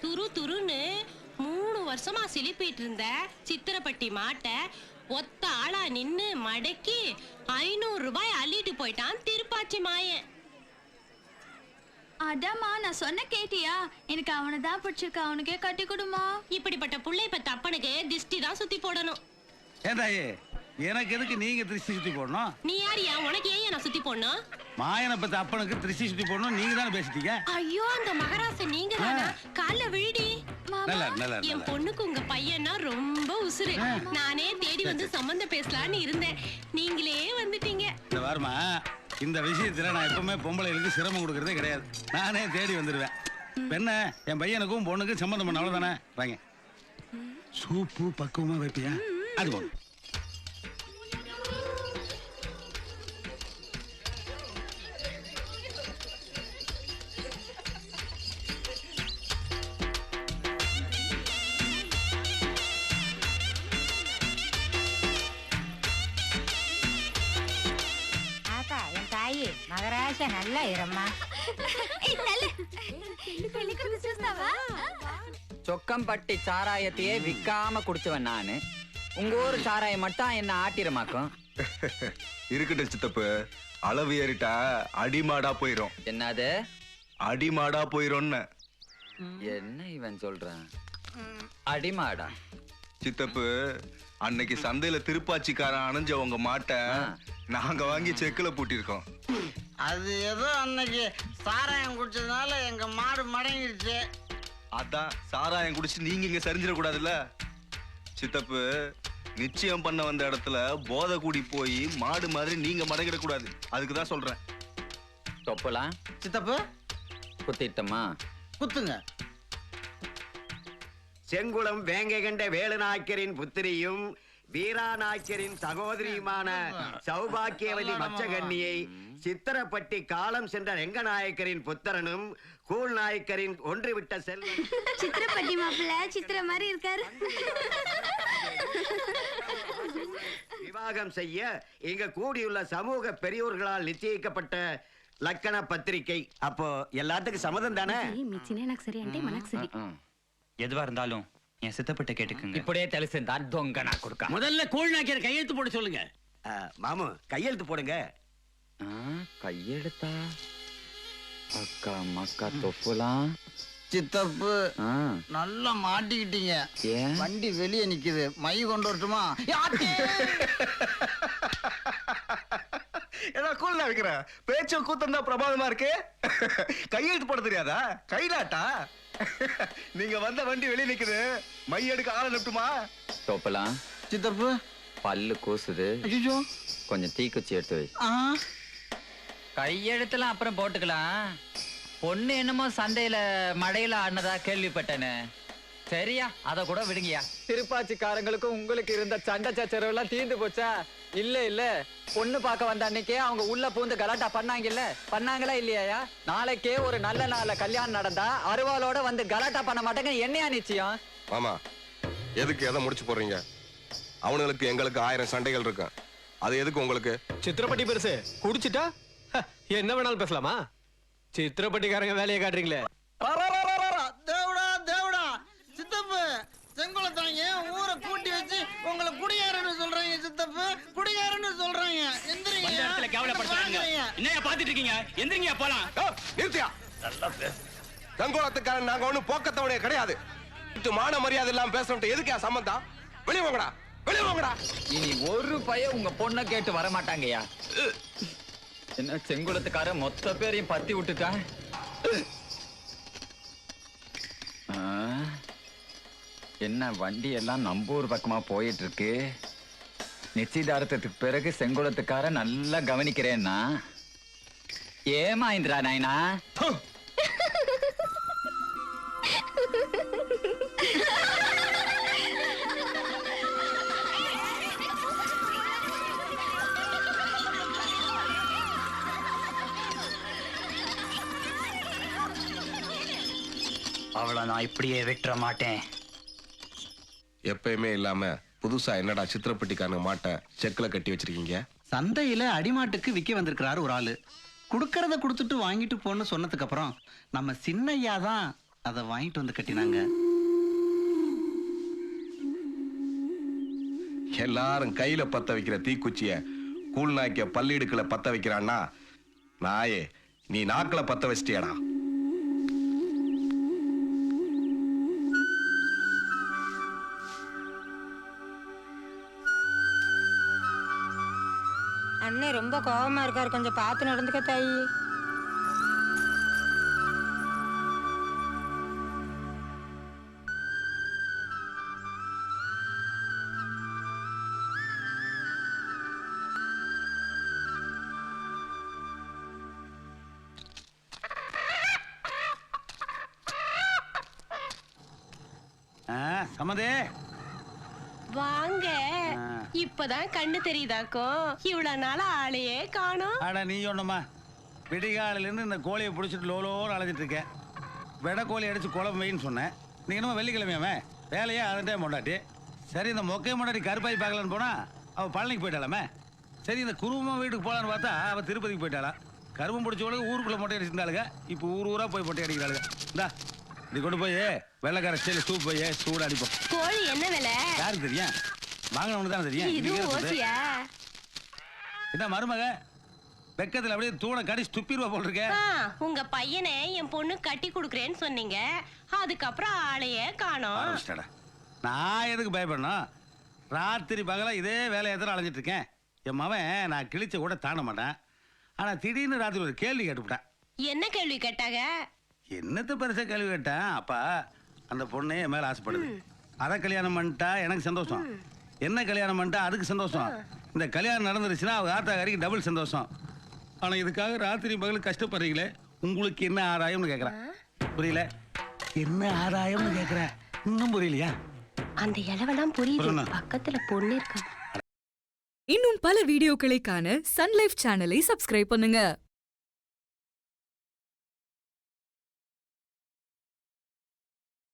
துரு துருன்னு 3 வருஷமா சிலிப்பிட்டு இருந்த சித்திரப்பட்டி மாட்டை ஒத்த ஆளா நின்னு மடக்கி 500 ரூபாய் அள்ளிட்டு போயிட்டான் திருப்பாச்சி மாயன். அதாம்மா நான் சொன்ன கேட்டியா? எனக்கு அவனை தான் பிடிச்சிருக்க, அவனுக்கே கட்டி கொடுமா. இப்படிப்பட்ட புள்ளை பத்த அப்பனுக்கு திஷ்டி தான் சுத்தி போடணும். ஏண்டாயே எனக்கு எதுக்கு நீங்க திருஷ்டி சுத்தி போடணும்? நீ யாரியா? உனக்கு ஏன் நான் சுத்தி போடணும்? மாயனை பத்தி அப்பனுக்கு திருஷ்டி சுத்தி போடணும் நீங்க தானே பேசிட்டீங்க. ஐயோ அந்த மகராசன் நீங்க தானா? கால்ல விழுடி. என் பொண்ணுக்கு உங்க பையனா ரொம்ப உசுரு. நானே தேடி வந்து சம்பந்தம் பேசலான்னு இருந்தேன், நீங்களே வந்துட்டீங்க. இந்த வாரமா இந்த விஷயத்துல நான் எப்பவுமே பொம்பளைகளுக்கு சிரமம் கொடுக்கறதே கிடையாது. நானே தேடி வந்துடுவேன். பெண்ண என் பையனுக்கும் பொண்ணுக்கும் சம்பந்தம் பண்ண அவ்வளவுதானே. வாங்க. சூப்பு பக்குவமா வைப்பியா? அது போதும். மகராச நல்லா இரம்மா. சொக்கம்பட்டி சாராயத்தையே விக்காம குடிச்சவன் நானு. உங்க ஊரு சாராயம் மட்டும் என்ன ஆட்டிரமாக்கும். இருக்கட்டும் சித்தப்பு, அளவு ஏறிட்டா அடிமாடா போயிரும். என்னது அடிமாடா போயிரும்? என்ன இவன் சொல்றான்? அடிமாடா? சித்தப்பு, அன்னைக்கு சந்தையில திருப்பாச்சிக்காரன் அணைஞ்ச உங்க மாட்டை நாங்க வாங்கி செக்குல பூட்டிருக்கோம். அது ஏதோ அன்னைக்கு சாராயம் குடிச்சதுனால எங்க மாடு மடங்கிடுச்சு. அதான் சாராயம் குடிச்சு நீங்க இங்க சரிஞ்சிட கூடாதுல்ல. சித்தப்பு, நிச்சயம் பண்ண வந்த இடத்துல போதை கூடி போய் மாடு மாதிரி நீங்க மடங்கிட கூடாது. அதுக்குதான் சொல்றேன். தொப்பலாம் சித்தப்பு குத்திட்டமா? குத்துங்க. செங்குளம் வேங்கை கண்ட வேலுநாயக்கரின் புத்திரியும் வீராநாயக்கரின் சகோதரியுமான சௌபாக்கியவதி மச்சகன்னியை சித்திரப்பட்டி காலம் சென்ற ரெங்கநாயக்கரின் புத்திரனும் கூழ் நாயக்கரின் ஒன்றுவிட்ட செல்வம். சித்திரப்பட்டி மாப்பிள்ள சித்திர மாதிரி இருக்காரு. விவாகம் செய்ய இங்க கூடியுள்ள சமூக பெரியோர்களால் நிச்சயிக்கப்பட்ட லக்கண பத்திரிகை. அப்போ எல்லாத்துக்கும் சம்மதம் தானே? எதுவா இருந்தாலும் என் சித்தப்பட்ட கேட்டுக்குங்க. இப்படியே தெலுசுந்தான் தொங்கனா கொடுக்க. முதல்ல கூழ் நாய்க்கிற கையெழுத்து போட சொல்லுங்க. மாமு கையெழுத்து போடுங்க. கையெழுத்தா? அக்கா மக்கா தொப்புலாம். சித்தப்பு நல்லா மாட்டிக்கிட்டீங்க. வண்டி வெளியே நிக்குது, மை கொண்டு வரட்டுமா? ஏதோ கூழ்ல வைக்கிற பேச்சும் கூத்தம் தான் பிரமாதமா இருக்கு. கையெழுத்து போட தெரியாதா? கைலாட்டா? நீங்க வந்த வண்டி வெளியே நிக்குது, மை எடுக்க ஆள நிட்டுமா? தொப்பலாம். சித்தப்பு பல்லு கூசுது, கொஞ்சம் தீக்குச்சி எடுத்து வை. கையெழுத்தெல்லாம் அப்புறம் போட்டுக்கலாம். பொண்ணு என்னமோ சந்தையில மழையில ஆனதா கேள்விப்பட்டேன்னு. சரியா, அத கூட விடுங்கயா. திருப்பாச்சிக்காரங்களுக்கும் உங்களுக்கு இருந்த சண்டை சச்சரவு எல்லாம் தீர்ந்து போச்சா? இல்ல இல்ல, பொண்ணு பார்க்க வந்த அன்னைக்கே அவங்க உள்ள பூந்து கலாட்டா பண்ணாங்களா இல்லையா? நாளைக்கே ஒரு நல்ல நாள்ல கல்யாணம் நடந்தா அருவாளோட வந்து கலாட்டா பண்ண மாட்டேங்க. என்னையா நிச்சயம்? மாமா, எதுக்கு எதை முடிச்சு போடுறீங்க? அவனுங்களுக்கு எங்களுக்கு 1000 சண்டைகள் இருக்கு. அது எதுக்கு உங்களுக்கு? சித்திரப்பட்டி பெருசு குடிச்சிட்டா என்ன வேணாலும் பேசலாமா? சித்திரப்பட்டிக்காரங்க வேலையை காட்டுறீங்களே. தேவடா தேவடா. சித்தப்பு செங்குளத்தாங்க ஊரை கூட்டி வச்சு உங்களை குடிகாரன்னு சொல்றாங்க. சித்தப்பு குடிகாரன்னு சொல்றாங்க. எந்திரிங்க. என்னையா பாத்துட்டு இருக்கீங்க? எந்திரிங்க போலாம். நிறுத்தியா? செங்குளத்துக்காரன் நாங்க ஒண்ணும் போக்கத்தவனே கிடையாது. மான மரியாதை எல்லாம் பேசணும். எதுக்கா சம்பந்தம்? வெளியே வாங்கடா, வெளியே வாங்கடா. இனி ஒரு பையன் உங்க பொண்ணை கேட்டு வர மாட்டாங்கய்யா. என்ன செங்குளத்துக்கார மொத்த பேரையும் பத்தி விட்டுட்டா? என்ன வண்டி எல்லாம் நம்பூர் பக்கமா போயிட்டு இருக்கு. நிச்சயதார்த்தத்துக்கு பிறகு செங்குளத்துக்கார நல்லா கவனிக்கிறேன்னா ஏமா இந்திரா நாயனா? அவளை நான் இப்படியே விட்டுற மாட்டேன். எப்பயுமே இல்லாம புதுசா என்னடா சித்திரப்பட்டிக்காரங்க மாட்டை செக்ல கட்டி வச்சிருக்கீங்க? சந்தையில அடிமாட்டுக்கு விக்க வந்திருக்கிறாரு ஒரு ஆளு. குடுக்கறத குடுத்துட்டு வாங்கிட்டு போன்னு சொன்னதுக்கு அப்புறம் நம்ம சின்னையா தான் அதை வாங்கிட்டு வந்து கட்டினாங்க. எல்லாரும் கையில பத்த வைக்கிற தீக்குச்சிய கூழ்நாய்க்க பல்லிடுக்குல பத்த வைக்கிறான்னா, நாயே நீ நாக்குல பத்த வச்சிட்டியடா. அண்ணே ரொம்ப கோபமா இருக்காரு, கொஞ்சம் பார்த்து நடந்துக்க தாயி. சம்மதே வாங்க. இப்பதான் கண்ணு தெரியுதாக்கும். இவ்வளவு நாள் ஆளையே காணோம். ஆடா நீ ஒண்ணுமா, விடிகாலில இருந்து இந்த கோழியை பிடிச்சிட்டு லோலோன்னு அலைஞ்சிட்டு இருக்கேன். வெடை கோழி அடிச்சு குழம்பு வைன்னு சொன்னேன். நீ என்னமோ வெள்ளிக்கிழமையாமே வேலையே அதே மொண்டாட்டி. சரி இந்த மொக்கை மொண்டாட்டி கருப்பாய் பார்க்கலான்னு போனா அவள் பழனிக்கு போயிட்டாலாமே. சரி இந்த குருவமா வீட்டுக்கு போகலான்னு பார்த்தா அவள் திருப்பதிக்கு போயிட்டாளா. கரும்பு பிடிச்சவளுக்கு ஊருக்குள்ள மொட்டை அடிச்சிருந்தாளுங்க. இப்போ ஊர் ஊரா போய் மொட்டை அடிக்கிறாளுங்க. இந்தா இது கொண்டு போய் வெள்ளைக்கார ஸ்டைல சூப் போய் சூடு அடிப்போம். கோழி என்ன விலை? யாருக்கு தெரியும்? வாங்கினவனுக்கு தானே தெரியும். இதுவும் ஓசியா? என்ன மருமக வெக்கத்துல அப்படியே தூணை கடிச்சு துப்பிடுவா போல் இருக்க. உங்க பையனை என் பொண்ணு கட்டி கொடுக்குறேன்னு சொன்னீங்க, அதுக்கப்புறம் ஆளையே காணோம். நான் எதுக்கு பயப்படணும்? ராத்திரி பகலா இதே வேலையை தான் அலைஞ்சிட்டு இருக்கேன். என் மவன் நான் கிழிச்ச கூட தாண்ட மாட்டேன். ஆனா திடீர்னு ராத்திரி ஒரு கேள்வி கேட்டுவிட்டேன். என்ன கேள்வி கேட்டாங்க? என்னத்த பெருசா கேள்வி கேட்டேன். அப்பா அந்த பொண்ணே என் மேல ஆசைப்படுது. அதை கல்யாணம் பண்ணிட்டா எனக்கு சந்தோஷம். என்ன கல்யாணம் பண்ணிட்டா அதுக்கு சந்தோஷம். இந்த கல்யாணம் நடந்துருச்சுன்னா அவங்க ஆத்தாக்காரிக்கு டபுள் சந்தோஷம். ஆனா இதுக்காக ராத்திரி பகல் கஷ்டப்படுறீங்களே, உங்களுக்கு என்ன ஆதாயம்னு கேக்குறேன். புரியல? என்ன ஆதாயம்னு கேக்குறேன். இன்னும் புரியலையா? அந்த இளவெல்லாம் புரியுது. பக்கத்துல பொண்ணு இருக்கா. இன்னும் பல வீடியோக்களை காண சன் லைஃப் சேனலை சப்ஸ்கிரைப் பண்ணுங்க.